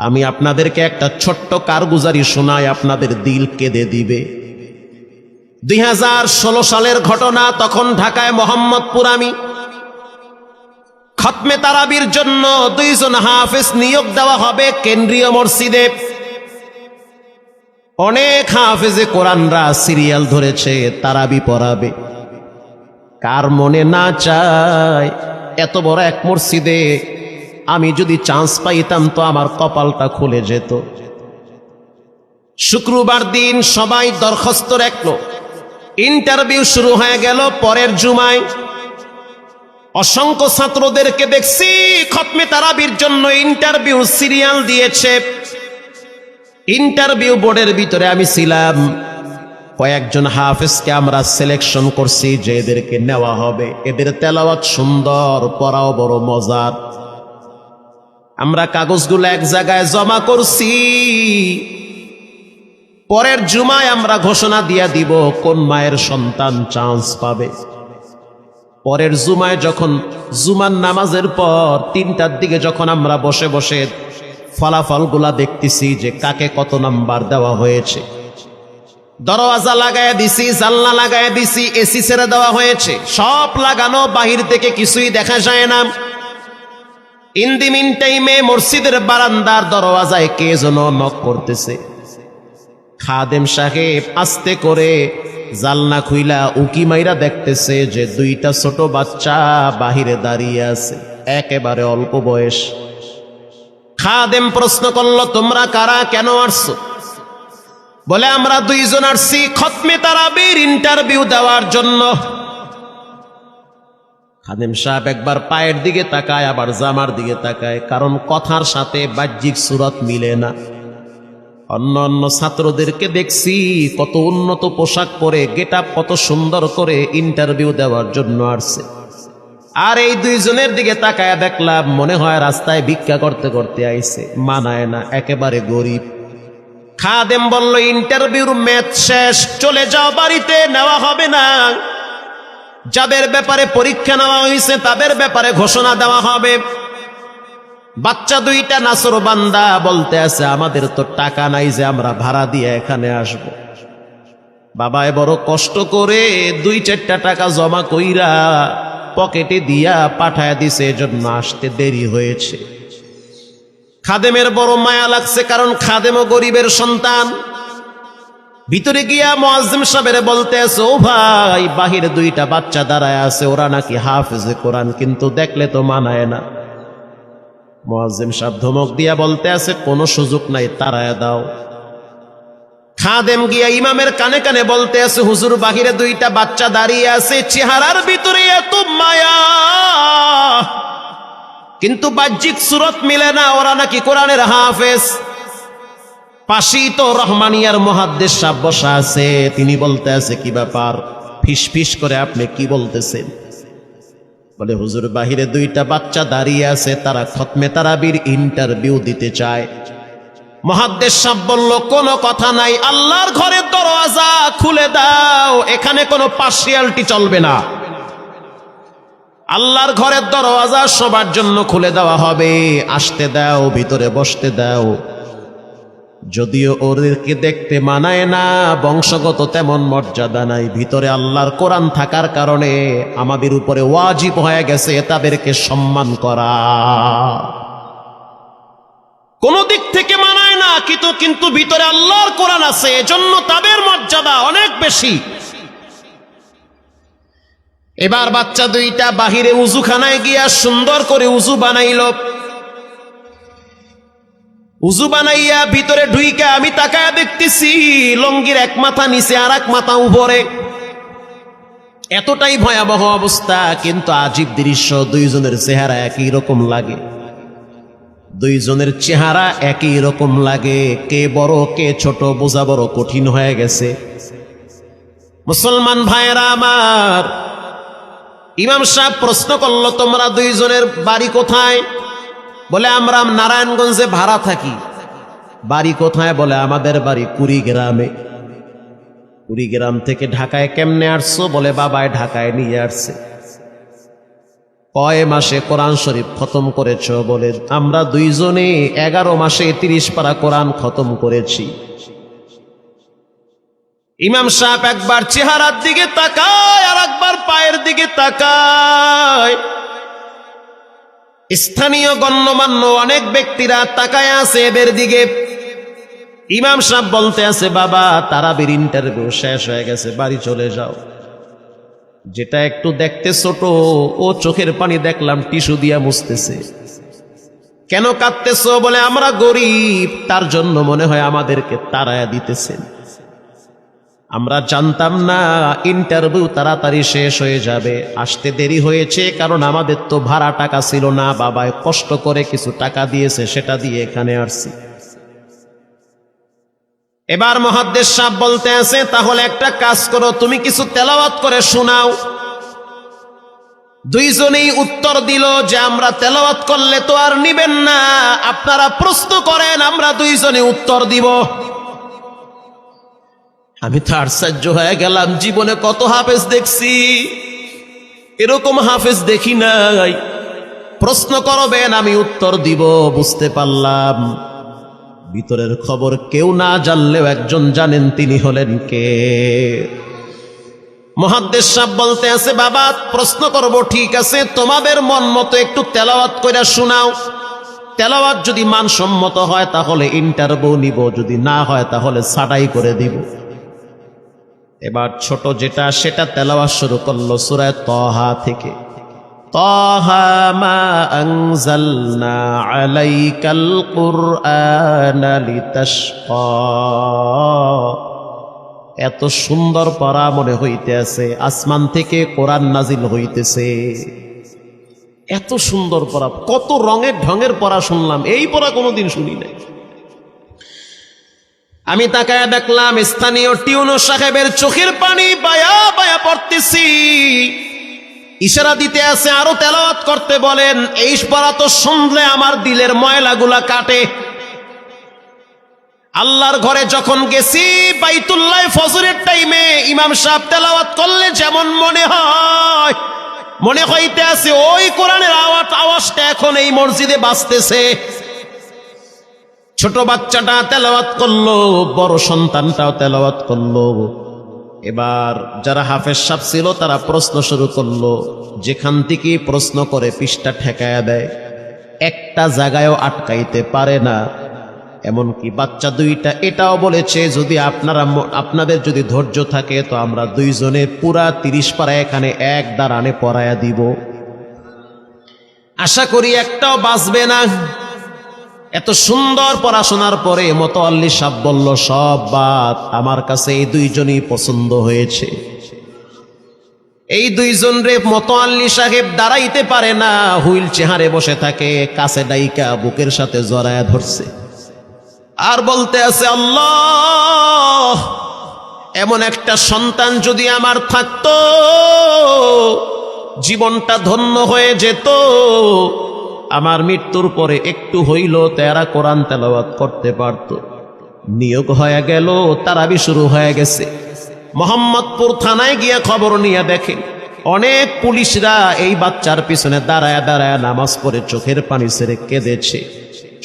আমি আপনাদেরকে একটা ছোট্ট কারগুজারি শোনাই, আপনাদের দিল কেঁদে দিবে। 2016 সালের ঘটনা। তখন ঢাকায় মোহাম্মদপুর আমি খতমে তারাবির জন্য 2 জন হাফেজ নিয়োগ দেওয়া হবে কেন্দ্রীয় মসজিদে। অনেক হাফেজে কোরআনরা সিরিয়াল ধরেছে তারাবি পড়াবে। কার মনে না চায় এত বড় এক মসজিদে আমি যদি চান্স পাইতাম তো আমার কপালটা খুলে যেত। শুক্রবার দিন সবাই দরখাস্ত রাখলো, ইন্টারভিউ শুরু হয়ে গেল। পরের জুমায় অসংখ্য ছাত্রদেরকে দেখছি খতমে তারাবির জন্য ইন্টারভিউ সিরিয়াল দিয়েছে। ইন্টারভিউ বোর্ডের ভিতরে আমি ছিলাম। কয়েকজন হাফেজকে আমরা সিলেকশন করছি যে এদেরকে নেওয়া হবে। এদের তেলাওয়াত সুন্দর, পড়াও বড় মজার। আমরা কাগজগুলো এক জায়গায় জমা করছি। পরের জুমায় আমরা ঘোষণা দিয়ে দিব কোন মায়ের সন্তান চান্স পাবে। পরের জুমায় যখন জুমার নামাজের পর 3টার দিকে যখন আমরা বসে বসে ফলাফলগুলা দেখতেছি যে কাকে কত নাম্বার দেওয়া হয়েছে, দরওয়াজা লাগায় দিছি, জানলা লাগায় দিছি, এসি ছেড়ে দেওয়া হয়েছে, সব লাগানো, বাহির থেকে কিছুই দেখা যায় না। ইন দি মিন টাইমে মসজিদের বারান্দার দরওয়াজায় কে যেন নক করতেছে। খাদেম সাহেব আস্তে করে জালনা খুইলা উকি মাইরা দেখতেছে যে 2টা ছোট বাচ্চা বাহিরে দাঁড়িয়ে আছে, একেবারে অল্প বয়স। খাদেম প্রশ্ন করলো, তোমরা কারা, কেন আসছো? বলে, আমরা 2 জন আসছি খতমে তারাবির ইন্টারভিউ দেওয়ার জন্য। খাদেম সাহেব একবার পায়ের দিকে তাকায়, আবার জামার দিকে তাকায়, কারণ কথার সাথে বাহ্যিক সুরত মিলে না। অন্য অন্য ছাত্রদেরকে দেখছি কত উন্নত পোশাক পরে, গেট আপ কত সুন্দর করে ইন্টারভিউ দেওয়ার জন্য আসছে। আর এই 2 জনের দিকে তাকায় দেখলাম মনে হয় রাস্তায় ভিক্ষা করতে করতে আইছে, মানায় না, একেবারে গরিব। খাদেম বলল, ইন্টারভিউর ম্যাচ শেষ, চলে যাও বাড়িতে, নেওয়া হবে না। যাদের ব্যাপারে পরীক্ষা নেওয়া হয়েছে তাদের ব্যাপারে ঘোষণা দেওয়া হবে। বাচ্চা 2টা নাসর বান্দা বলতে আছে, আমাদের তো টাকা নাই যে আমরা ভাড়া দিয়ে এখানে আসব। বাবায় বড় কষ্ট করে 2-4টা টাকা জমা কইরা পকেটে দিয়া পাঠায় দিছে, এজন্য আসতে দেরি হয়েছে। খাদেমের বড় মায়া লাগছে, কারণ খাদেমও গরিবের সন্তান। ভিতরে গিয়া মুয়াজ্জিম সাহেবের বলতে আছে, ও ভাই, বাহিরে 2টা বাচ্চা দাঁড়ায় আছে, ওরা নাকি হাফেজে কোরআন, কিন্তু দেখলে তো মানায় না। মুয়াজ্জিম সাহেব ধমক দিয়া বলতে আছে, কোনো সুযোগ নাই, তাড়ায় দাও। খাদেম গিয়া ইমামের কানে কানে বলতে আছে, হুজুর, বাহিরে 2টা বাচ্চা দাঁড়িয়ে আছে, চেহারার ভিতরে এত মায়া, কিন্তু বাহ্যিক সুরত মিলে না, ওরা নাকি কোরআনের হাফেজ। পাশেই তো রহমানিয়ার মুহাদ্দিস সাহেব বসা আছে, তিনি বলতে আছে, কি ব্যাপার, ফিস ফিস করে আপনি কি বলতেছেন? বলে, হুজুর, বাহিরে 2টা বাচ্চা দাঁড়িয়ে আছে, তারা খতমে তারাবির ইন্টারভিউ দিতে চায়। মুহাদ্দিস সাহেব বলল, কোনো কথা নাই, আল্লাহর ঘরের দরওয়াজা খুলে দাও, এখানে কোনো পার্সিয়ালিটি চলবে না। আল্লাহর ঘরের দরওয়াজা সবার জন্য খুলে দেওয়া হবে, আসতে দাও, ভিতরে বসতে দাও। যদিও ওদেরকে দেখতে মানায় না, বংশগত তেমন মর্যাদা নাই, ভিতরে আল্লাহর কোরআন থাকার কারণে আমাদের উপরে ওয়াজিব হয়ে গেছে তাদেরকে সম্মান করা। কোন দিক থেকে মানায় না, কিন্তু ভিতরে আল্লাহর কোরআন আছে, এজন্য তাদের মর্যাদা অনেক বেশি। এবার বাচ্চা 2টা বাহিরে উজুখানায় গিয়া সুন্দর করে উজু বানাইল। উজু বানাইয়া ভিতরে ঢুইকা আমি তাকায়া দেখতেছি লঙ্গির এক মাথা নিচে আর এক মাথা উপরে, এতটাই ভয়াবহ অবস্থা। কিন্তু আজীব দৃশ্য, 2 জনের চেহারা একই রকম লাগে। 2 জনের চেহারা একই রকম লাগে, কে বড় কে ছোট বোঝা বড় কঠিন হয়ে গেছে। মুসলমান ভাইয়েরা আমার, ইমাম সাহেব প্রশ্ন করলো, তোমরা 2 জনের বাড়ি কোথায়? বলে, আমরা নারায়ণগঞ্জে ভাড়া থাকি। বাড়ি কোথায়? বলে, আমাদের বাড়ি কুড়িগ্রামে। কুড়িগ্রাম থেকে ঢাকায় কেমনে আসছো? বলে, বাবায় ঢাকায় নিয়ে আসছে। কয় মাসে কোরআন শরীফ খতম করেছ? বলে আমরা দুইজনে 11 মাসে 30 পারা কোরআন খতম করেছি। ইমাম সাহেব একবার চেহারার দিকে তাকায় আর একবার পায়ের দিকে তাকায়। স্থানীয় গণ্যমান্য অনেক ব্যক্তিরা তাকায় আছে এদের দিকে। ইমাম সাহেব বলতে আছে, বাবা তারাবির ইন্টারভিউ শেষ হয়ে গেছে, বাড়ি চলে যাও। যেটা একটু দেখতে ছোট, ও চোখের পানি দেখলাম টিস্যু দিয়া মুছতেছে। কেন কাঁদতেছো? বলে আমরা গরিব, তার জন্য মনে হয় আমাদেরকে তাড়ায়া দিতেছেন। আমরা জানতাম না ইন্টারভিউ তাড়াতাড়ি শেষ হয়ে যাবে, আসতে দেরি হয়েছে কারণ আমাদের তো ভাড়া টাকা ছিল না, বাবায় কষ্ট করে কিছু টাকা দিয়েছে, সেটা দিয়ে এখানে আসছি। এবার মুহাদ্দিস সাহেব বলতে আছে, তাহলে একটা কাজ করো, তুমি কিছু তেলাওয়াত করে শোনাও। দুইজনেই উত্তর দিল যে আমরা তেলাওয়াত করলে তো আর নিবেন না, আপনারা প্রশ্ন করেন, আমরা দুইজনে উত্তর দিব। আমি তো আশ্চর্য হয়ে গেলাম, জীবনে কত হাফেজ দেখছি, এরকম হাফেজ দেখি নাই। প্রশ্ন করবেন, আমি উত্তর দিব। বুঝতে পারলাম ভিতরের খবর কেউ না জানলেও একজন জানেন, তিনি হলেন কে? মুহাদ্দিস সাহেব বলতে আছে, বাবা প্রশ্ন করব ঠিক আছে, তোমাদের মন মতো একটু তেলাওয়াত কইরা শোনাও। তেলাওয়াত যদি মানসম্মত হয় তাহলে ইন্টারভিউ নিব, যদি না হয় তাহলে ছাঁটাই করে দিব। এবার ছোট যেটা সেটা তেলাওয়াত শুরু করলো সূরা তাহা থেকে। তাহা মা আনজালনা আলাইকাল কুরআনা লিতাশকা। এত সুন্দর পড়া মনে হইতে আছে, আসমান থেকে কোরআন নাজিল হইতেছে। এত সুন্দর পড়া, কত রঙের ঢঙের পড়া শুনলাম, এই পড়া কোনোদিন শুনি নাই। আমি তাকায় দেখলাম স্থানীয় টিউনো সাহেবের চোখের পানি বায়া বায়া পড়তেছি। ইশারা দিতে আছে আরো তেলাওয়াত করতে বলেন। এই পড়া তো শুনলে আমার দিলের ময়লাগুলা কাটে। আল্লাহর ঘরে যখন গেছি বাইতুল্লাহ ফজরের টাইমে ইমাম সাহেব তেলাওয়াত করলে যেমন মনে হইতে আছে ওই কোরআনের আওয়াজটা এখন এই মসজিদে বাজতেছে। ছোট বাচ্চাটা তেলাওয়াত করলো, বড় সন্তানটাও তেলাওয়াত করলো। এবার যারা হাফেজ সাহেব ছিল তারা প্রশ্ন শুরু করলো। যেখান থেকে প্রশ্ন করে পৃষ্ঠা ঠেকায়া দেয়, একটা জায়গায়ও আটকাইতে পারে না। এমনকি বাচ্চা দুইটা এটাও বলেছে, যদি আপনাদের যদি ধৈর্য থাকে তো আমরা দুইজনে পুরা 30 পারা এখানে এক দাঁড়ানে পড়ায়া দিব। আশা করি একটাও বাঁচবে না। এত সুন্দর পড়াশোনার পরে মোতাওয়াল্লি সাহেব বলল, সব বাদ, আমার কাছে এই দুইজনই পছন্দ হয়েছে। এই দুইজন রে মোতাওয়াল্লি সাহেব দাঁড়াইতে পারে না, হুইল চেয়ারে বসে থাকে, কাছে ডাইকা বুকের সাথে জড়ায়া ধরছে আর বলতে আছে, আল্লাহ এমন একটা সন্তান যদি আমার থাকতো জীবনটা ধন্য হয়ে যেত। আমার মৃত্যুর পরে একটু হইল তেরা কোরআন তেলাওয়াত করতে পারত। নিয়োগ হয়ে গেল, তারাবি শুরু হয়ে গেছে। মোহাম্মদপুর থানায় গিয়ে খবর নিয়ে দেখে অনেক পুলিশরা এই বাচ্চার পিছনে দাঁড়ায় দাঁড়ায় নামাজ পড়ে চোখের পানি ছেড়ে কেঁদেছে।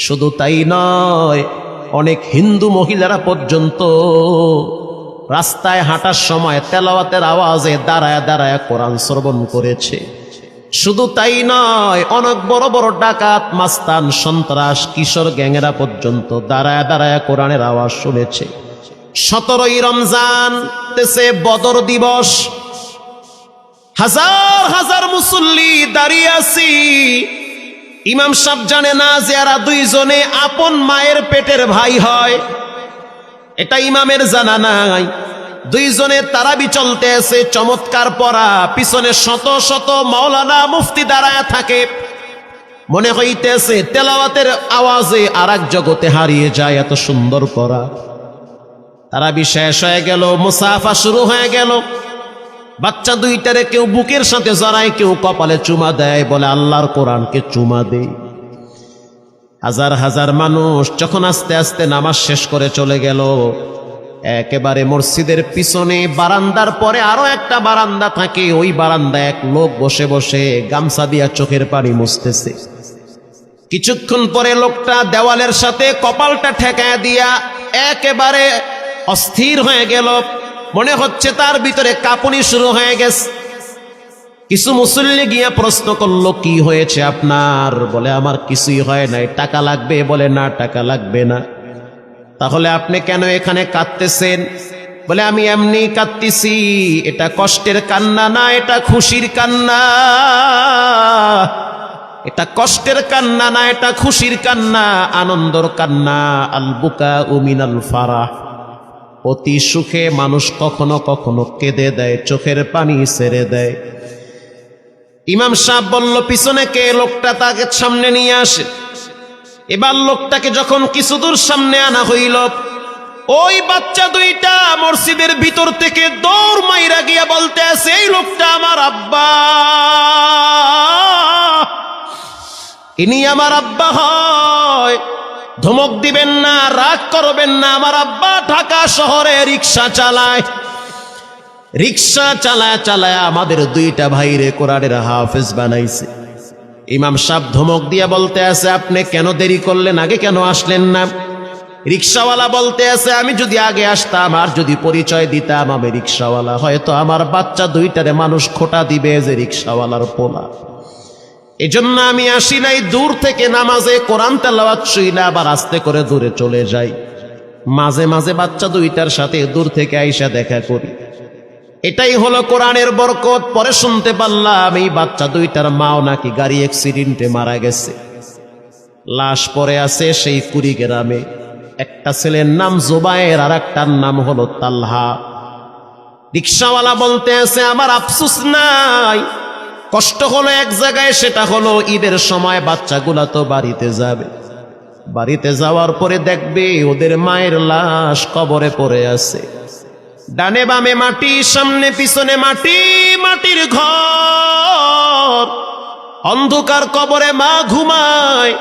শুধু তাই নয়, অনেক হিন্দু মহিলারা পর্যন্ত রাস্তায় হাঁটার সময় তেলাওয়াতের আওয়াজে দাঁড়ায় দাঁড়ায় কোরআন শ্রবণ করেছে। শুধু তাই নয়, অনেক বড় বড় ডাকাত, মাস্তান, সন্ত্রাস, কিশোর গ্যাংয়েরা পর্যন্ত দাঁড়ায় দাঁড়ায় কোরআনের আওয়াজ শুনেছে। 17ই রমজান দেশে বদর দিবস, হাজার হাজার মুসল্লি দাঁড়িয়ে আছি। ইমাম সাহেব জানে না যে এরা দুইজনে আপন মায়ের পেটের ভাই হয়, এটা ইমামের জানা নাই। দুইজনে তারাবি চলতে আছে, চমৎকার পড়া, পিছনে শত শত মাওলানা মুফতি দাঁড়ায় থাকে। মনে হইতেছে তেলাওয়াতের আওয়াজে আর এক জগতে হারিয়ে যায়, এত সুন্দর পড়া। তারাবি শেষ হয়ে গেল, মুসাফা শুরু হয়ে গেল। বাচ্চা দুইটারে কেউ বুকের সাথে জড়ায়, কেউ কপালে চুমা দেয়, বলে আল্লাহর কোরআনকে চুমা দেই। হাজার হাজার মানুষ যখন আস্তে আস্তে নামাজ শেষ করে চলে গেল, একেবারে মসজিদের পিছনে বারান্দার পরে আরো একটা বারান্দা থাকে, ওই বারান্দায় এক লোক বসে বসে গামছা দিয়া চোখের পানি মুছতেছে। কিছুক্ষণ পরে লোকটা দেওয়ালের সাথে কপালটা ঠেকায় দিয়া একেবারে অস্থির হয়ে গেল, মনে হচ্ছে তার ভিতরে কাঁপুনি শুরু হয়ে গেছে। কিছু মুসল্লি গিয়া প্রশ্ন করলো, কি হয়েছে আপনার? বলে আমার কিছুই হয় নাই। টাকা লাগবে? বলে না, টাকা লাগবে না। তাহলে আপনি কেন এখানে কাঁদতেছেন? বলে আমি এমনি কাঁদতেছি, এটা কষ্টের কান্না না, এটা খুশির কান্না। এটা কষ্টের কান্না না, এটা খুশির কান্না, আনন্দর কান্না। আল বুকা মিনাল ফারাহ। অতি সুখে মানুষ কখনো কখনো কেঁদে দেয়, চোখের পানি ছেড়ে দেয়। ইমাম সাহেব বলল, পিছনে কে? লোকটা তাকে সামনে নিয়ে আসে। এবার লোকটাকে যখন কিছু দূর সামনে আনা হইল, ওই বাচ্চা দুইটা মসজিদের ভিতর থেকে দৌড় মাইরা গিয়া বলতে আছে, এই লোকটা আমার আব্বা, ইনি আমার আব্বা হয়। ধমক দিবেন না, রাগ করবেন না। আমার আব্বা ঢাকা শহরে রিক্সা চালায়, রিক্সা চালায় চালায় আমাদের দুইটা ভাইরে কোরআনের হাফেজ বানাইছে। ইমাম সাহেব ধমক দিয়ে বলতে আছে, আপনি কেন দেরি করলেন? আগে কেন আসলেন না? রিক্সাওয়ালা বলতে আছে, আমি যদি আগে আসতাম আর যদি পরিচয় দিতাম আমি রিক্সাওয়ালা, হয়তো আমার বাচ্চা দুইটারে মানুষ খোটা দিবে যে রিক্সাওয়ালার পোলা। এজন্য আমি আসি নাই। দূর থেকে নামাজে কোরআন তেলাওয়াত শুইলে আবার আস্তে করে দূরে চলে যাই। মাঝে মাঝে বাচ্চা দুইটার সাথে দূর থেকে আইসা দেখা করি। এটাই হলো কোরআনের বরকত। পরে শুনতে পারলাম এই বাচ্চা দুইটার মাও নাকি গাড়ি অ্যাক্সিডেন্টে মারা গেছে। লাশ পড়ে আছে সেই কুড়িগ্রামে। একটা ছেলের নাম জুবায়ের আর একটার নাম হলো তালহা। রিক্সাওয়ালা বলতে আছে, আমার আফসোস নাই, কষ্ট হলো এক জায়গায়, সেটা হলো ঈদের সময় বাচ্চাগুলা তো বাড়িতে যাবে। বাড়িতে যাওয়ার পরে দেখবে ওদের মায়ের লাশ কবরে পড়ে আছে। ডানে বামে মাটি, সামনে পিছনে মাটি, মাটির ঘর, অন্ধকার কবরে মা ঘুমায়।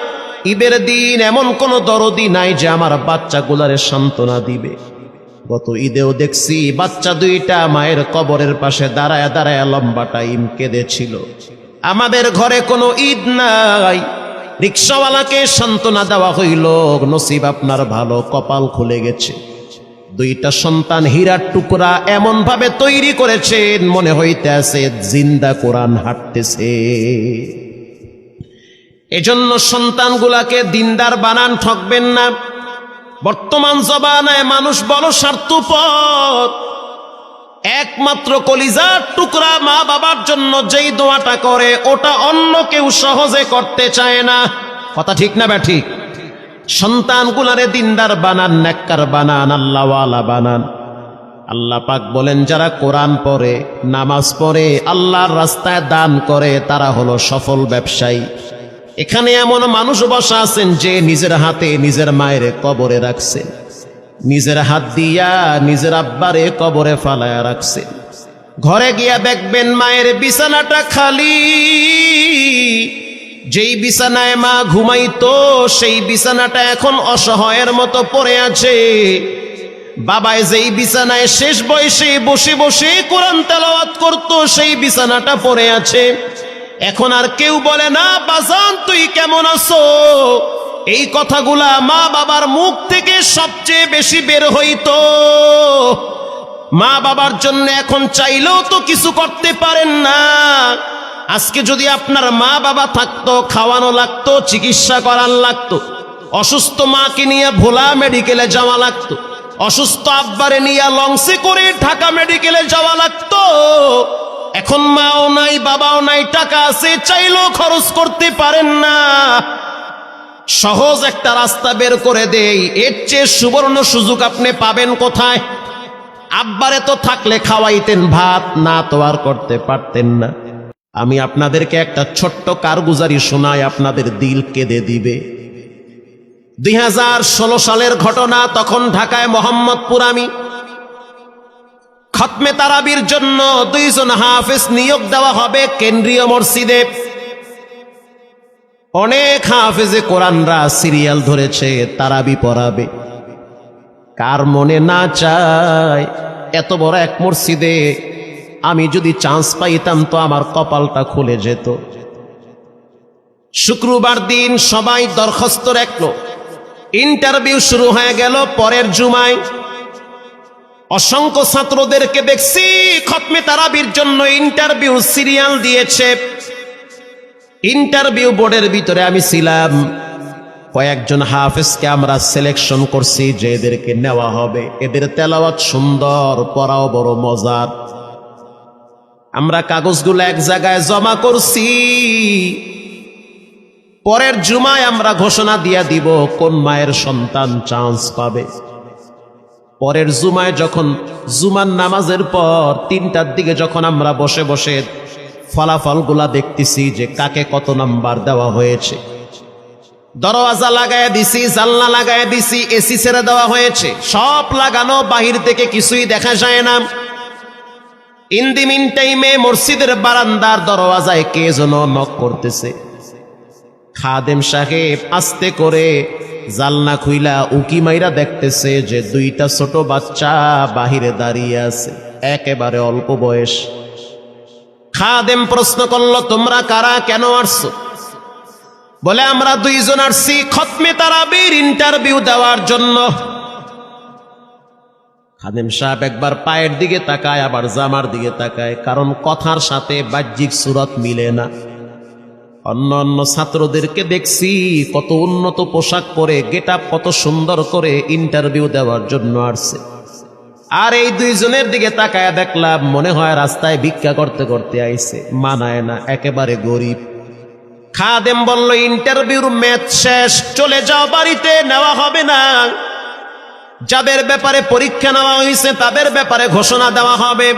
ঈদের দিন এমন কোন দরদি নাই যে আমার বাচ্চাগুলারে সান্ত্বনা দিবে। গত ঈদেও দেখছি বাচ্চা দুইটা মায়ের কবরের পাশে দাঁড়ায় দাঁড়ায় লম্বা টাইম কেঁদেছিল। আমাদের ঘরে কোনো ঈদ নাই। রিক্সাওয়ালাকে সান্ত্বনা দেওয়া হইল, নসিব আপনার ভালো, কপাল খুলে গেছে। দুইটা সন্তান হীরার টুকরা এমন ভাবে তৈরি করেছেন, মনে হইতে আছে জিন্দা কোরআন হাঁটতেছে। এজন্য সন্তানগুলাকে দিনদার বানান, ঠকবেন না। বর্তমান জমানায় মানুষ বড় স্বার্থপর। একমাত্র কলিজার টুকরা মা বাবার জন্য যেই দোয়াটা করে ওটা অন্য কেউ সহজে করতে চায় না। কথা ঠিক না ব্যাঠিক? সন্তানগুলারে দিনদার বানান, নেককার বানান, আল্লাহওয়ালা বানান। আল্লাহ পাক বলেন, যারা কোরআন পড়ে, নামাজ পড়ে, আল্লাহর রাস্তায় দান করে, তারা হলো সফল ব্যবসায়ী। এখানে এমন মানুষ বসা আছেন যে নিজের হাতে নিজের মায়ের কবরে রাখছেন, নিজের হাত দিয়া নিজের আব্বারে কবরে ফালায়া রাখছেন। ঘরে গিয়া দেখবেন মায়ের বিছানাটা খালি। যেই বিছানায় মা ঘুমাইতো সেই বিছানাটা এখন অসহায়ের মতো পড়ে আছে। বাবায় যেই বিছানায় শেষ বয়সে বসে বসে কোরআন তেলাওয়াত করতো সেই বিছানাটা পড়ে আছে। এখন আর কেউ বলে না, বাজান তুই কেমন আছো? এই কথাগুলা মা বাবার মুখ থেকে সবচেয়ে বেশি বের হইতো। মা বাবার জন্য এখন চাইলেও তো কিছু করতে পারেন না। আজকে যদি আপনার মা বাবা থাকতো, খাওয়ানো লাগতো, চিকিৎসা করার লাগতো, অসুস্থ মাকে নিয়ে ভোলা মেডিকেলে যাওয়া লাগতো, অসুস্থ আব্বারে নিয়ে লঞ্চে করে ঢাকা মেডিকেলে যাওয়া লাগতো। এখন মাও নাই, বাবাও নাই, টাকা আছে, চাইলেও খরচ করতে পারেন না। সহজ একটা রাস্তা বের করে দেই, এর চেয়ে সুবর্ণ সুযোগ আপনি পাবেন কোথায়? আব্বারে তো থাকলে খাওয়াইতেন ভাত, না তো আর করতে পারতেন না। আমি আপনাদেরকে একটা ছোট্ট কারগুজারি শোনাই, আপনাদের দিল কেঁদে দিবে। 2016 সালের ঘটনা। তখন ঢাকায় মোহাম্মদপুর আমি খতমে তারাবির জন্য 2 জন হাফেজ নিয়োগ দেওয়া হবে কেন্দ্রীয় মসজিদে। অনেক হাফেজে কোরআনরা সিরিয়াল ধরেছে, তারাবি পড়াবে। কার মনে না চায় এত বড় এক মসজিদে আমি যদি চান্স পাইতাম তো আমার কপালটা খুলে যেত। শুক্রবার দিন সবাই দরখাস্ত রাখলো, ইন্টারভিউ শুরু হয়ে গেল। পরের জুমায় অসংখ্য ছাত্রদেরকে দেখছি খতমে তারাবির জন্য ইন্টারভিউ সিরিয়াল দিয়েছে। ইন্টারভিউ বোর্ডের ভিতরে আমি ছিলাম। কয়েকজন হাফেজকে আমরা সিলেকশন করছি যে এদেরকে নেওয়া হবে। এদের তেলাওয়াত সুন্দর, পড়াও বড় মজার। আমরা কাগজগুলো এক জায়গায় জমা করছি। পরের জুমায় আমরা ঘোষণা দিয়ে দিব কোন মায়ের সন্তান চান্স পাবে। পরের জুমায় যখন জুমার নামাজের পর 3টার দিকে যখন আমরা বসে বসে ফলাফলগুলা দেখতেছি যে কাকে কত নাম্বার দেওয়া হয়েছে, দরওয়াজা লাগায় দিছি, জানলা লাগায় দিছি, এসি ছেড়ে দেওয়া হয়েছে, সব লাগানো, বাহির থেকে কিছুই দেখা যায় না। ইন দি মিন টাইমে মসজিদের বারান্দার দরওয়াজায় কে যেন নক করতেছে। খাদেম সাহেব আস্তে করে জালনা খুইলা উকি মাইরা দেখতেছে যে 2টা ছোট বাচ্চা বাহিরে দাঁড়িয়ে আছে, একেবারে অল্প বয়স। খাদেম প্রশ্ন করলো, তোমরা কারা, কেন আসছো? বলে, আমরা 2 জন আসছি খতমে তারাবির ইন্টারভিউ দেওয়ার জন্য। খাদেম সাহেব একবার পায়ের দিকে তাকায়, আবার জামার দিকে তাকায়, কারণ কথার সাথে বাহ্যিক সুরত মিলে না। অন্য অন্য ছাত্রদেরকে দেখছি কত উন্নত পোশাক পরে, গেট আপ কত সুন্দর করে ইন্টারভিউ দেওয়ার জন্য আসছে। আর এই 2 জনের দিকে তাকায় দেখলাম মনে হয় রাস্তায় ভিক্ষা করতে করতে আইছে, মানায় না, একেবারে গরিব। খাদেম বলল, ইন্টারভিউর ম্যাচ শেষ, চলে যাও বাড়িতে, নেওয়া হবে না। যাদের ব্যাপারে পরীক্ষা নেওয়া হয়েছে তাদের ব্যাপারে ঘোষণা দেওয়া হবে।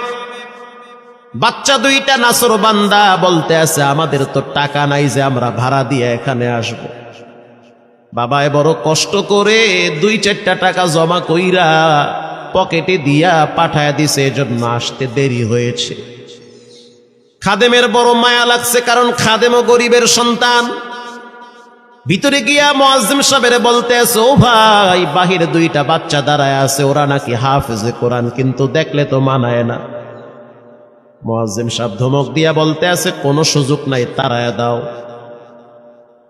বাচ্চা 2টা নাসর বান্দা বলতে আছে, আমাদের তো টাকা নাই যে আমরা ভাড়া দিয়ে এখানে আসব। বাবায় বড় কষ্ট করে 2-4টা টাকা জমা কইরা পকেটে দিয়া পাঠায় দিছে, এজন্য আসতে দেরি হয়েছে। খাদেমের বড় মায়া লাগছে, কারণ খাদেমও গরিবের সন্তান। ভিতরে গিয়া মুয়াজ্জিম সাহেবের বলতে আছে, ও ভাই, বাহিরে 2টা বাচ্চা দাঁড়ায় আছে, ওরা নাকি হাফেজে কোরআন, কিন্তু দেখলে তো মানায় না। মুয়াজ্জিম সাহেব ধমক দিয়া বলতে আছে, কোনো সুযোগ নাই, তাড়ায় দাও।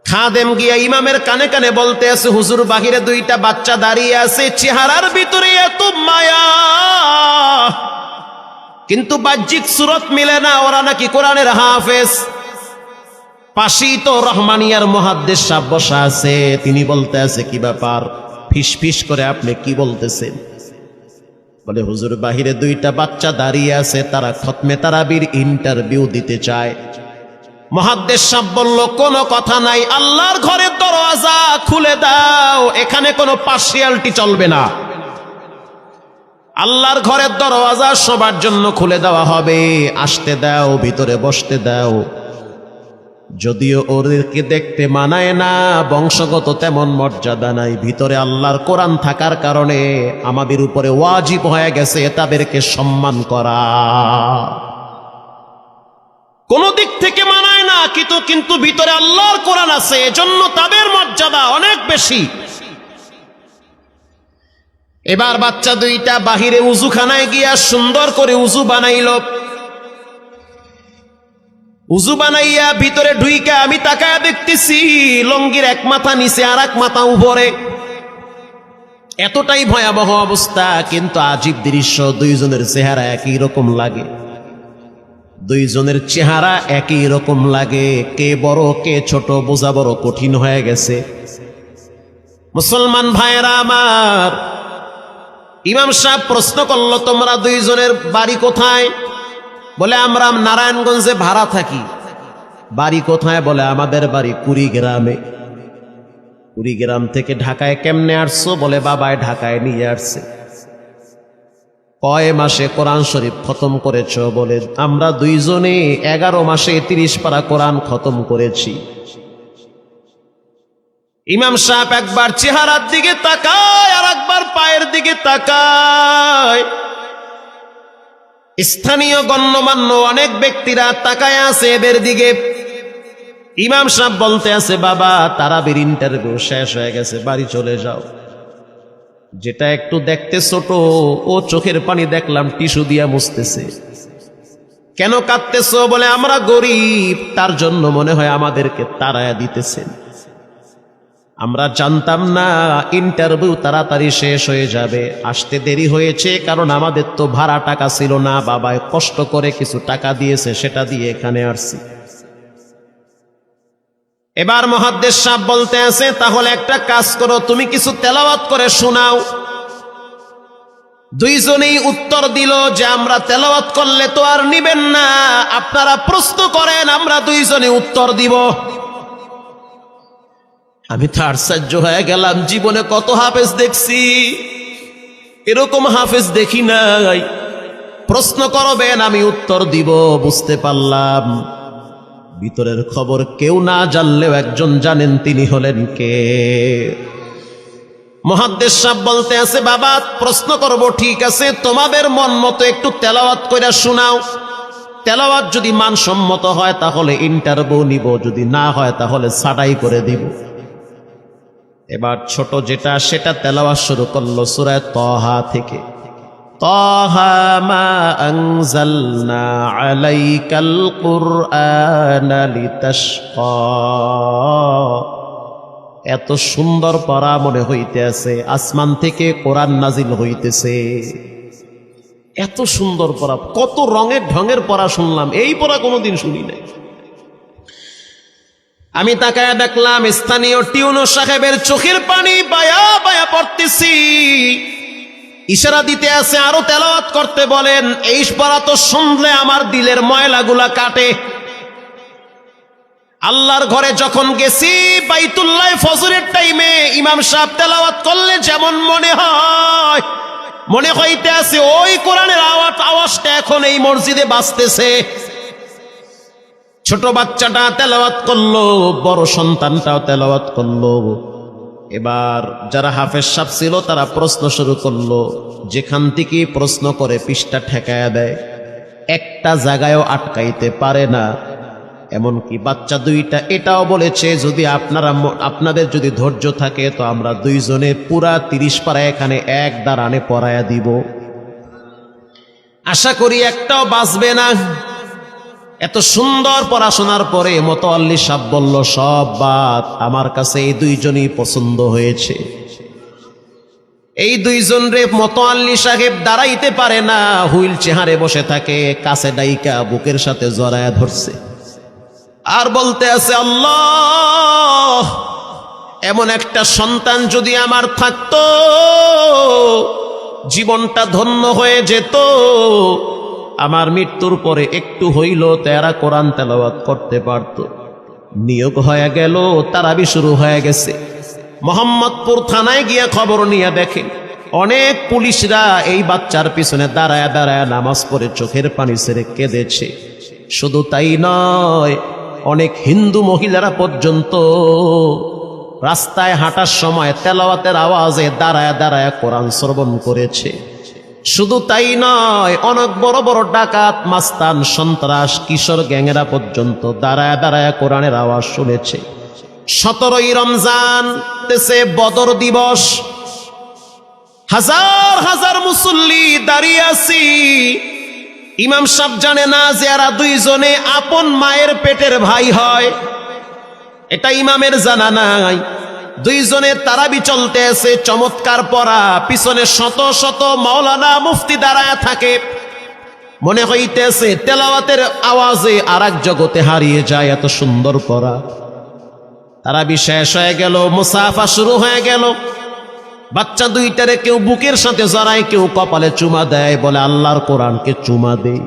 খাদেম গিয়া ইমামের কানে কানে বলতে আছে, হুজুর, বাহিরে 2টা বাচ্চা দাঁড়িয়ে আছে, চেহারার ভিতরে এত মায়া, কিন্তু বাহ্যিক সুরত মিলে না, ওরা নাকি কোরআনের হাফেজ। পাশেই তো রহমানিয়ার মুহাদ্দিস সাহেব বসা আছে, তিনি বলতে আছে, কি ব্যাপার, ফিস ফিস করে আপনি কি বলতেছেন? বলে, হুজুর, বাহিরে 2টা বাচ্চা দাঁড়িয়ে আছে, তারা খতমে তারাবির ইন্টারভিউ দিতে চায়। মুহাদ্দিস সাহেব বলল, কোনো কথা নাই, আল্লাহর ঘরের দরওয়াজা খুলে দাও, এখানে কোনো পার্সিয়ালিটি চলবে না। আল্লাহর ঘরের দরওয়াজা সবার জন্য খুলে দেওয়া হবে, আসতে দাও, ভিতরে বসতে দাও। যদিও ওদেরকে দেখতে মানায় না, বংশগত তেমন মর্যাদা নাই, ভিতরে আল্লাহর কোরআন থাকার কারণে আমাদের উপরে ওয়াজিব হয়ে গেছে তাদেরকে সম্মান করা। কোন দিক থেকে মানায় না, কিন্তু ভিতরে আল্লাহর কোরআন আছে, এজন্য তাদের মর্যাদা অনেক বেশি। এবার বাচ্চা 2টা বাহিরে উজুখানায় গিয়া সুন্দর করে উজু বানাইল। উজু বানাইয়া ভিতরে ঢুইকা আমি তাকায়া দেখতেছি লঙ্গির এক মাথা নিচে আর এক মাথা উপরে, এতটাই ভয়াবহ অবস্থা। কিন্তু আজীব দৃশ্য, 2 জনের চেহারা একই রকম লাগে। 2 জনের চেহারা একই রকম লাগে, কে বড় কে ছোট বোঝা বড় কঠিন হয়ে গেছে। মুসলমান ভাইয়েরা আমার, ইমাম সাহেব প্রশ্ন করলো, তোমরা 2 জনের বাড়ি কোথায়? বলে, আমরা নারায়ণগঞ্জে ভাড়া থাকি। বাড়ি কোথায়? বলে, আমাদের বাড়ি কুড়িগ্রামে। কুড়িগ্রাম থেকে ঢাকায় কেমনে আসছো? বলে, বাবায় ঢাকায় নিয়ে আসছে। কয় মাসে কোরআন শরীফ খতম করেছ? বলে, আমরা 2 জনে 11 মাসে 30 পারা কোরআন খতম করেছি। ইমাম সাহেব একবার চেহারার দিকে তাকায় আর একবার পায়ের দিকে তাকায়। স্থানীয় গণ্যমান্য অনেক ব্যক্তিরা তাকায় আছে এদের দিকে। ইমাম সাহেব বলতে আছে, বাবা, তারাবির ইন্টারভিউ শেষ হয়ে গেছে, বাড়ি চলে যাও। যেটা একটু দেখতে ছোট, ও চোখের পানি দেখলাম টিস্যু দিয়া মুছতেছে। কেন কাঁদতেছো? বলে আমরা গরিব, তার জন্য মনে হয় আমাদেরকে তাড়ায়া দিতেছেন। আমরা জানতাম না ইন্টারভিউ তাড়াতাড়ি শেষ হয়ে যাবে, আসতে দেরি হয়েছে কারণ আমাদের তো ভাড়া টাকা ছিল না, বাবায় কষ্ট করে কিছু টাকা দিয়েছে, সেটা দিয়ে এখানে আসছি। এবার মুহাদ্দিস সাহেব বলতে আছে, তাহলে একটা কাজ করো, তুমি কিছু তেলাওয়াত করে শোনাও। দুইজনেই উত্তর দিল যে আমরা তেলাওয়াত করলে তো আর নিবেন না, আপনারা প্রশ্ন করেন, আমরা দুইজনে উত্তর দিব। আমি তো আশ্চর্য হয়ে গেলাম, জীবনে কত হাফেজ দেখছি, এরকম হাফেজ দেখি নাই। প্রশ্ন করবেন, আমি উত্তর দিব। বুঝতে পারলাম ভিতরের খবর কেউ না জানলেও একজন জানেন, তিনি হলেন কে? মুহাদ্দিস সাহেব বলতে আছে, বাবা প্রশ্ন করব ঠিক আছে, তোমাদের মন মতো একটু তেলাওয়াত কইরা শোনাও। তেলাওয়াত যদি মানসম্মত হয় তাহলে ইন্টারভিউ নিব, যদি না হয় তাহলে ছাঁটাই করে দিব। এবার ছোট যেটা সেটা তেলাওয়াত শুরু করলো সূরা তাহা থেকে। তাহা মা আনজালনা আলাইকাল কুরআনা লিতাশকা। এত সুন্দর পড়া মনে হইতে আছে, আসমান থেকে কোরআন নাজিল হইতেছে। এত সুন্দর পড়া, কত রঙের ঢঙের পড়া শুনলাম, এই পড়া কোনোদিন শুনি নাই। আমি তাকায়া দেখলাম স্থানীয় টিউনো সাহেবের চোখের পানি বায়া বায়া পড়তেছি। ইশারা দিতে আছে আরো তেলাওয়াত করতে বলেন। এই পড়া তো শুনলে আমার দিলের ময়লাগুলা কাটে। আল্লাহর ঘরে যখন গেছি বাইতুল্লাহ ফজরের টাইমে ইমাম সাহেব তেলাওয়াত করলে যেমন মনে হয়, মনে হইতে আছে ওই কোরআনের আওয়াজটা এখন এই মসজিদে বাজতেছে। ছোট বাচ্চাটা তেলাওয়াত করলো, বড় সন্তানটাও তেলাওয়াত করলো। এবার যারা হাফেজ সাহেব ছিল তারা প্রশ্ন শুরু করলো। যেখান থেকে প্রশ্ন করে পৃষ্ঠা ঠেকায়া দেয়, একটা জায়গায়ও আটকাইতে পারে না। এমনকি বাচ্চা দুইটা এটাও বলেছে, যদি আপনাদের যদি ধৈর্য থাকে তো আমরা দুইজনে পুরা 30 পারা এখানে এক দাঁড়ানে পড়ায়া দিব। আশা করি একটাও বাঁচবে না। এত সুন্দর পড়াশোনার পরে মোতাওয়াল্লি সাহেব বলল, সব বাদ, আমার কাছে এই দুইজনই পছন্দ হয়েছে। এই দুইজন রে মোতাওয়াল্লি সাহেব দাঁড়াইতে পারে না, হুইল চেয়ারে বসে থাকে, কাছে ডাইকা বুকের সাথে জড়ায়া ধরছে আর বলতে আছে, আল্লাহ এমন একটা সন্তান যদি আমার থাকতো জীবনটা ধন্য হয়ে যেত। আমার মৃত্যুর পরে একটু হইল তেরা কোরআন তেলাওয়াত করতে পারত। নিয়োগ হয়ে গেল, তারাবি শুরু হয়ে গেছে। মোহাম্মদপুর থানায় গিয়ে খবর নিয়ে দেখেন অনেক পুলিশরা এই বাচ্চার পিছনে দাঁড়ায় দাঁড়ায় নামাজ পড়ে চোখের পানি ছেড়ে কেঁদেছে। শুধু তাই নয়, অনেক হিন্দু মহিলারা পর্যন্ত রাস্তায় হাঁটার সময় তেলাওয়াতের আওয়াজে দাঁড়ায় দাঁড়ায় কোরআন শ্রবণ করেছে। শুধু তাই নয়, অনেক বড় বড় ডাকাত, মাস্তান, সন্ত্রাস, কিশোর গ্যাংয়েরা পর্যন্ত দাঁড়ায় দাঁড়ায় কোরআনের আওয়াজ শুনেছে। 17ই রমজান দেশে বদর দিবস, হাজার হাজার মুসল্লি দাঁড়িয়ে আছি। ইমাম সাহেব জানে না যে এরা দুইজনে আপন মায়ের পেটের ভাই হয়, এটা ইমামের জানা নাই। দুইজনে তারাবি চলতে আছে, চমৎকার পড়া, পিছনে শত শত মাওলানা মুফতি দাঁড়ায় থাকে। মনে হইতেছে তেলাওয়াতের আওয়াজে আর এক জগতে হারিয়ে যায়, এত সুন্দর পড়া। তারাবি শেষ হয়ে গেল, মুসাফা শুরু হয়ে গেল। বাচ্চা দুইটারে কেউ বুকের সাথে জড়ায়, কেউ কপালে চুমা দেয়, বলে আল্লাহর কোরআনকে চুমা দেই।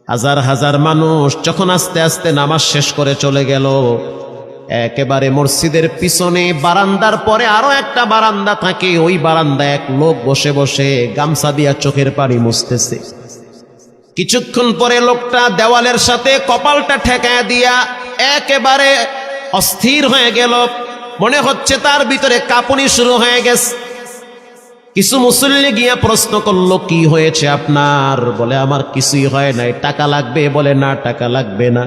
হাজার হাজার মানুষ যখন আস্তে আস্তে নামাজ শেষ করে চলে গেল, একেবারে মসজিদের পিছনে বারান্দার পরে আরো একটা বারান্দা থাকে, ওই বারান্দায় এক লোক বসে বসে গামছা দিয়া চোখের পানি মুছতেছে। কিছুক্ষণ পরে লোকটা দেওয়ালের সাথে কপালটা ঠেকায় দিয়া একেবারে অস্থির হয়ে গেল। মনে হচ্ছে তার ভিতরে কাঁপুনি শুরু হয়ে গেছে। কিছু মুসল্লি গিয়া প্রশ্ন করলো, কি হয়েছে আপনার? বলে আমার কিছুই হয় নাই। টাকা লাগবে? বলে না, টাকা লাগবে না।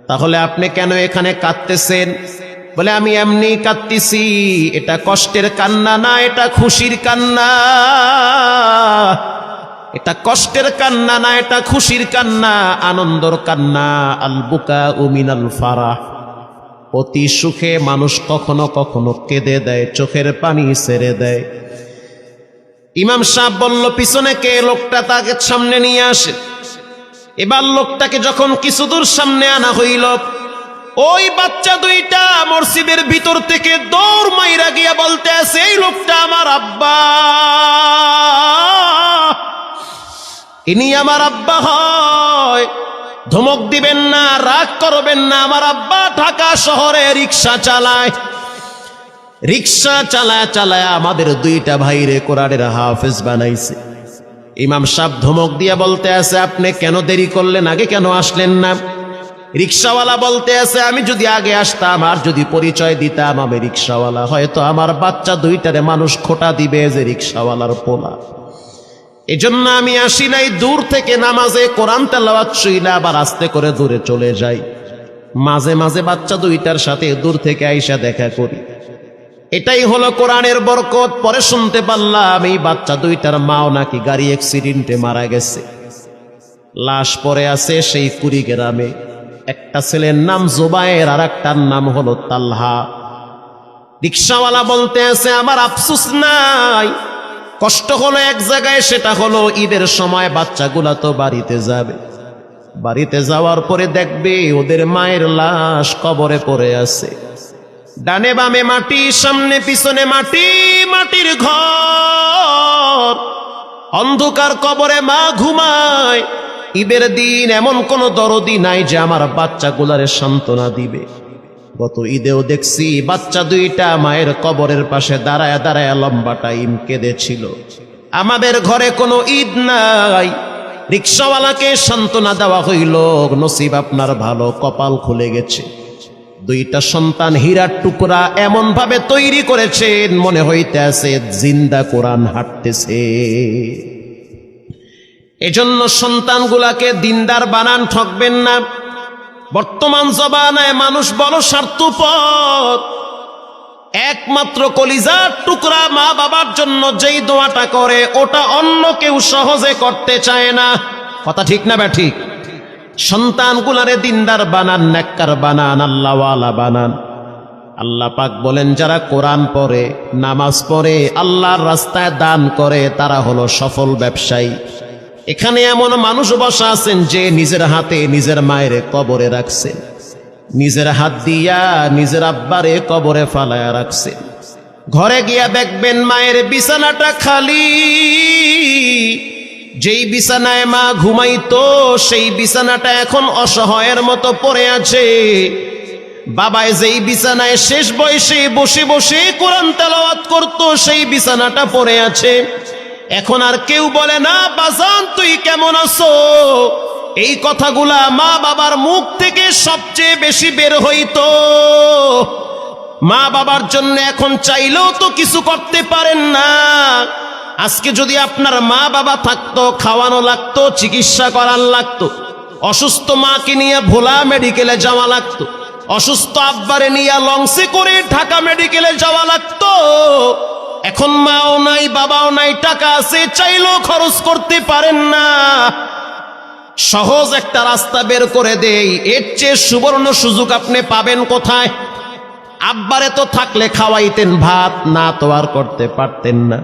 তাহলে আপনি কেন এখানে কাঁদতেছেন? বলে আমি এমনি কাঁদতেছি, এটা কষ্টের কান্না না, এটা খুশির কান্না। এটা কষ্টের কান্না না, এটা খুশির কান্না, আনন্দর কান্না। আল বুকাউ মিনাল ফারাহ। অতি সুখে মানুষ কখনো কখনো কেঁদে দেয়, চোখের পানি ছেড়ে দেয়। ইমাম সাহেব বলল, পিছনে কে? লোকটা তাকে সামনে নিয়ে আসে। এবার লোকটাকে যখন কিছু দূর সামনে আনা হইল, ওই বাচ্চা দুইটা মসজিদের ভিতর থেকে দৌড় মাইরা গিয়া বলতে আছে, এই লোকটা আমার আব্বা, ইনি আমার আব্বা হয়। ধমক দিবেন না, রাগ করবেন না। আমার আব্বা ঢাকা শহরে রিক্সা চালায়। রিক্সা চালায় চালায় আমাদের দুইটা ভাইরে কোরআনের হাফেজ বানাইছে। ইমাম সাহেব ধমক দিয়া বলতে আছে, আপনি কেন দেরি করলেন? আগে কেন আসলেন না? রিক্সাওয়ালা বলতে আছে, আমি যদি আগে আসতাম আর যদি পরিচয় দিতাম আমি রিক্সাওয়ালা, হয়তো আমার বাচ্চা দুইটারে মানুষ খোটা দিবে যে রিক্সাওয়ালার পোলা। এজন্য আমি আসি নাই। দূর থেকে নামাজে কোরআন তেলাওয়াত শুইলা আবার আস্তে করে দূরে চলে যাই। মাঝে মাঝে বাচ্চা দুইটার সাথে দূর থেকে আইসা দেখা করি। এটাই হলো কোরআনের বরকত। পরে শুনতে পারলাম এই বাচ্চা দুইটার মাও নাকি গাড়ি অ্যাক্সিডেন্টে মারা গেছে। লাশ পড়ে আছে সেই কুড়িগ্রামে। একটা ছেলের নাম জুবায়ের আর একটার নাম হলো তালহা। রিক্সাওয়ালা বলতে আছে, আমার আফসোস নাই, কষ্ট হলো এক জায়গায়, সেটা হলো ঈদের সময় বাচ্চাগুলা তো বাড়িতে যাবে। বাড়িতে যাওয়ার পরে দেখবে ওদের মায়ের লাশ কবরে পড়ে আছে। ডানে বামে মাটি, সামনে পিছনে মাটি, মাটির ঘর, অন্ধকার কবরে মা ঘুমায়। ঈদের দিন এমন কোন দরদি নাই যে আমার বাচ্চাগুলারে সান্ত্বনা দিবে। গত ঈদেও দেখছি বাচ্চা দুইটা মায়ের কবরের পাশে দাঁড়ায় দাঁড়ায় লম্বা টাইম কেঁদেছিল। আমাদের ঘরে কোনো ঈদ নাই। রিক্সাওয়ালাকে সান্ত্বনা দেওয়া হইল, নসিব আপনার ভালো, কপাল খুলে গেছে। দুইটা সন্তান হীরার টুকরা এমন ভাবে তৈরি করেছেন, মনে হইতে আছে জিন্দা কোরআন হাঁটতেছে। এজন্য সন্তানগুলাকে দিনদার বানান, ঠকবেন না। বর্তমান জমানায় মানুষ বড় স্বার্থপর। একমাত্র কলিজার টুকরা মা বাবার জন্য যেই দোয়াটা করে ওটা অন্য কেউ সহজে করতে চায় না। কথা ঠিক না ঠিক? সন্তানগুলারে দিনদার বানান, নেককার বানান, আল্লাহওয়ালা বানান। আল্লাহ পাক বলেন, যারা কোরআন পড়ে, নামাজ পড়ে, আল্লাহর রাস্তায় দান করে, তারা হলো সফল ব্যবসায়ী। এখানে এমন মানুষ বসা আছেন যে নিজের হাতে নিজের মায়ের কবরে রাখছেন, নিজের হাত দিয়া নিজের আব্বারে কবরে ফালায়া রাখছেন। ঘরে গিয়া দেখবেন মায়ের বিছানাটা খালি। যেই বিছানায় মা ঘুমাইতো সেই বিছানাটা এখন অসহায়ের মতো পড়ে আছে। বাবায় যেই বিছানায় শেষ বয়সে বসে বসে কোরআন তেলাওয়াত করতো সেই বিছানাটা পড়ে আছে। এখন আর কেউ বলে না, বাজান তুই কেমন আছো? এই কথাগুলা মা বাবার মুখ থেকে সবচেয়ে বেশি বের হইতো। মা বাবার জন্য এখন চাইলেও তো কিছু করতে পারেন না। আজকে যদি আপনার মা বাবা থাকতো, খাওয়ানো লাগতো, চিকিৎসা করার লাগতো, অসুস্থ মাকে নিয়ে ভোলা মেডিকেলে যাওয়া লাগতো, অসুস্থ আব্বারে নিয়ে লঞ্চে করে ঢাকা মেডিকেলে যাওয়া লাগতো। এখন মাও নাই, বাবাও নাই, টাকা আছে, চাইলেও খরচ করতে পারেন না। সহজ একটা রাস্তা বের করে দেই, এর চেয়ে সুবর্ণ সুযোগ আপনি পাবেন কোথায়? আব্বারে তো থাকলে খাওয়াইতেন ভাত, না তো আর করতে পারতেন না।